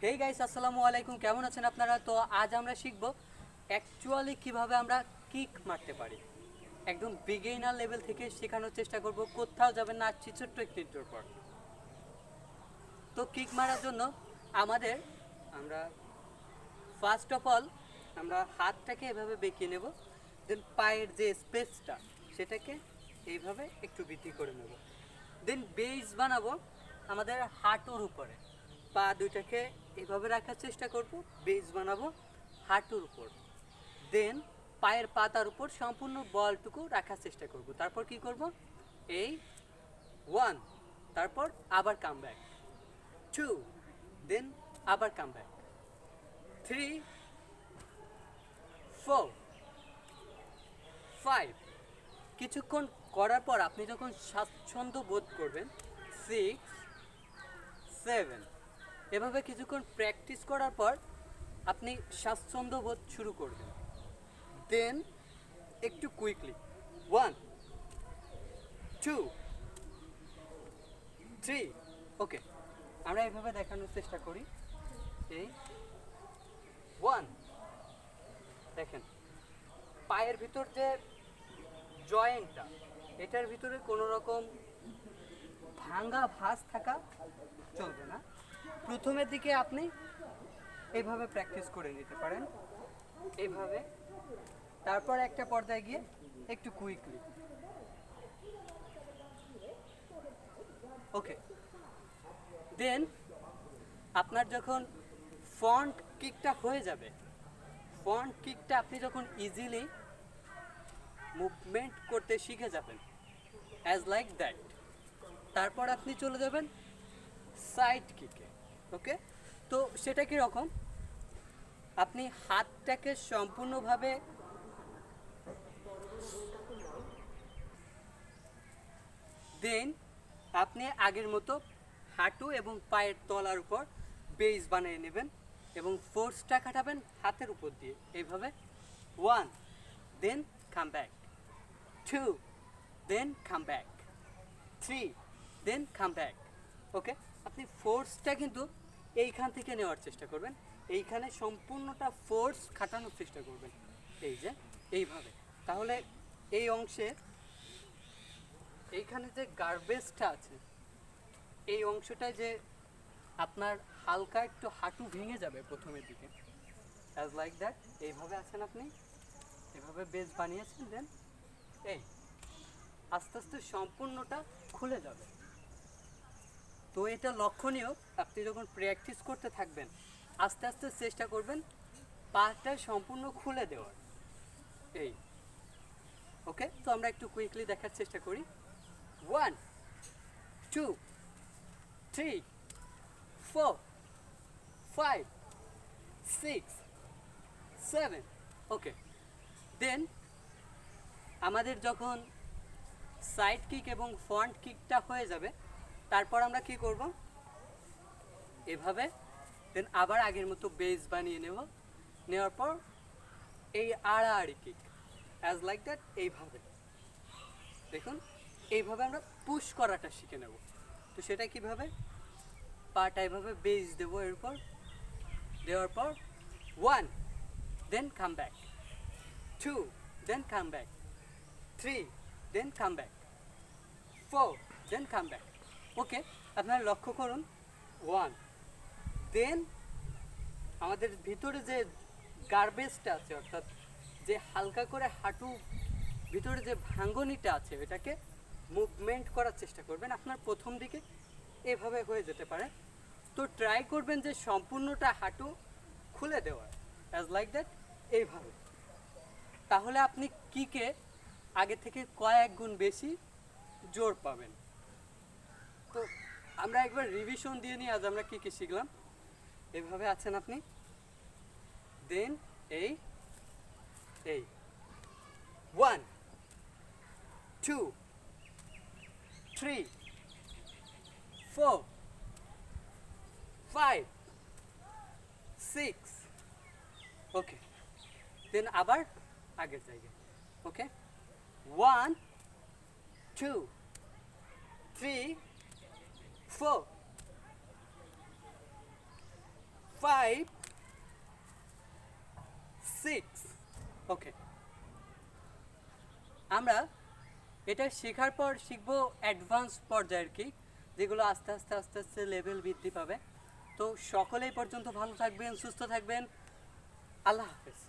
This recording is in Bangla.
হেই গাইস, আসসালামু আলাইকুম। কেমন আছেন আপনারা? তো আজ আমরা শিখব অ্যাকচুয়ালি কিভাবে আমরা কিক মারতে পারি। একদম বিগিনার লেভেল থেকে শেখানোর চেষ্টা করব, কোথাও যাবেন না। আসছি ছোট্ট একটি ইন্ট্রোর পর। তো কিক মারার জন্য আমাদের আমরা ফার্স্ট অফ অল আমরা হাতটাকে এভাবে বেঁকিয়ে নেব, দেন পায়ের যে স্পেসটা সেটাকে এইভাবে একটু বৃদ্ধি করে নেব, দেন বেস বানাবো আমাদের হাঁটুর উপরে। পা দুইটাকে এভাবে রাখার চেষ্টা করব, বেস বানাবো হাঁটুর উপর। দেন পায়ের পাতার উপর সম্পূর্ণ বলটুকু রাখার চেষ্টা করব। তারপর কি করব, এই 1, তারপর আবার কাম ব্যাক, 2, দেন আবার কাম ব্যাক, 3, 4, 5। কিছুক্ষণ করার পর আপনি যখন স্বাচ্ছন্দ্য বোধ করবেন, 6, 7। এভাবে কিছুক্ষণ প্র্যাকটিস করার পর আপনি স্বাচ্ছন্দ্য বোধ শুরু করবেন। দেন একটু কুইকলি 1, 2, 3। ওকে, আমরা এভাবে দেখানোর চেষ্টা করি। এই 1, দেখেন পায়ের ভিতর যে জয়েন্টটা, এটার ভিতরে কোনো রকম ভাঙা ভাঁজ থাকা চলবে না। প্রথমের দিকে আপনি এইভাবে প্র্যাকটিস করে নিতে পারেন, এইভাবে। তারপর একটা পর্যায়ে গিয়ে একটু কুইকলি। ওকে, দেন আপনার যখন ফ্রন্ট কিকটা হয়ে যাবে, ফ্রন্ট কিকটা আপনি যখন ইজিলি মুভমেন্ট করতে শিখে যাবেন, অ্যাজ লাইক দ্যাট, তারপর আপনি চলে যাবেন সাইড কিকে। ওকে, তো সেটা কীরকম, আপনি হাতটাকে সম্পূর্ণভাবে দেন আপনি আগের মতো হাঁটু এবং পায়ের তলার উপর বেস বানিয়ে নেবেন এবং ফোর্সটা খাটাবেন হাতের উপর দিয়ে এইভাবে। 1, দেন কাম ব্যাক, 2, দেন কাম ব্যাক, 3, দেন কাম ব্যাক। ওকে, আপনি ফোর্সটা কিন্তু এইখান থেকে নেওয়ার চেষ্টা করবেন, এইখানে সম্পূর্ণটা ফোর্স খাটানোর চেষ্টা করবেন, এই যে এইভাবে। তাহলে এই অংশে এইখানে যে গার্বেজটা আছে, এই অংশটায় যে আপনার হালকা একটু হাঁটু ভেঙে যাবে প্রথমের দিকে, অ্যাজ লাইক দ্যাট। এইভাবে আছেন আপনি, এভাবে বেস বানিয়েছেন, দেন এই আস্তে আস্তে সম্পূর্ণটা খুলে যাবে। তো এটা লক্ষণীয়, আপনি যখন প্র্যাকটিস করতে থাকবেন আস্তে আস্তে চেষ্টা করবেন পাটা সম্পূর্ণ খুলে দেওয়ার। এই ওকে, তো আমরা একটু কুইকলি দেখার চেষ্টা করি। 1, 2, 3, 4, 5, 6, 7। ওকে, দেন আমাদের যখন সাইড কিক এবং ফ্রন্ট কিকটা হয়ে যাবে, তারপর আমরা কি করব, এভাবে দেন আবার আগের মতো বেস বানিয়ে নেব, নেওয়ার পর এই আড়াআড়ি কিক, অ্যাজ লাইক দ্যাট। এইভাবে দেখুন, এইভাবে আমরা পুশ করাটা শিখে নেব। তো সেটা কিভাবে, পাটা এভাবে বেস দেবো, এরপর দেওয়ার পর 1, দেন কাম ব্যাক, 2, দেন কাম ব্যাক, 3, দেন কাম ব্যাক, 4, দেন কাম ব্যাক। ওকে, আপনারা লক্ষ্য করুন, 1, দেন আমাদের ভিতরে যে গার্বেজটা আছে, অর্থাৎ যে হালকা করে হাঁটু ভিতরে যে ভাঙ্গনিটা আছে, এটাকে মুভমেন্ট করার চেষ্টা করবেন। আপনার প্রথম দিকে এভাবে হয়ে যেতে পারে, তো ট্রাই করবেন যে সম্পূর্ণটা হাঁটু খুলে দেওয়ার, অ্যাজ লাইক দ্যাট, এইভাবে। তাহলে আপনি কিকে আগে থেকে কয়েক গুণ বেশি জোর পাবেন। তো আমরা একবার রিভিশন দিয়ে নিই, আজ আমরা কী কী শিখলাম। এভাবে আছেন আপনি, দেন এই 1, 2, 3, 4, 5, 6। ওকে, দেন আবার আগের জায়গায়। ওকে, 1, 2, 3, 4, 5 6 ওকে আমরা এটা শেখার পর শিখবো অ্যাডভান্স পর্যায়ের কি যেগুলো আস্তে আস্তে আস্তে আস্তে লেভেল বৃদ্ধি পাবে তো সকলেই পর্যন্ত ভালো থাকবেন সুস্থ থাকবেন আল্লাহ হাফেজ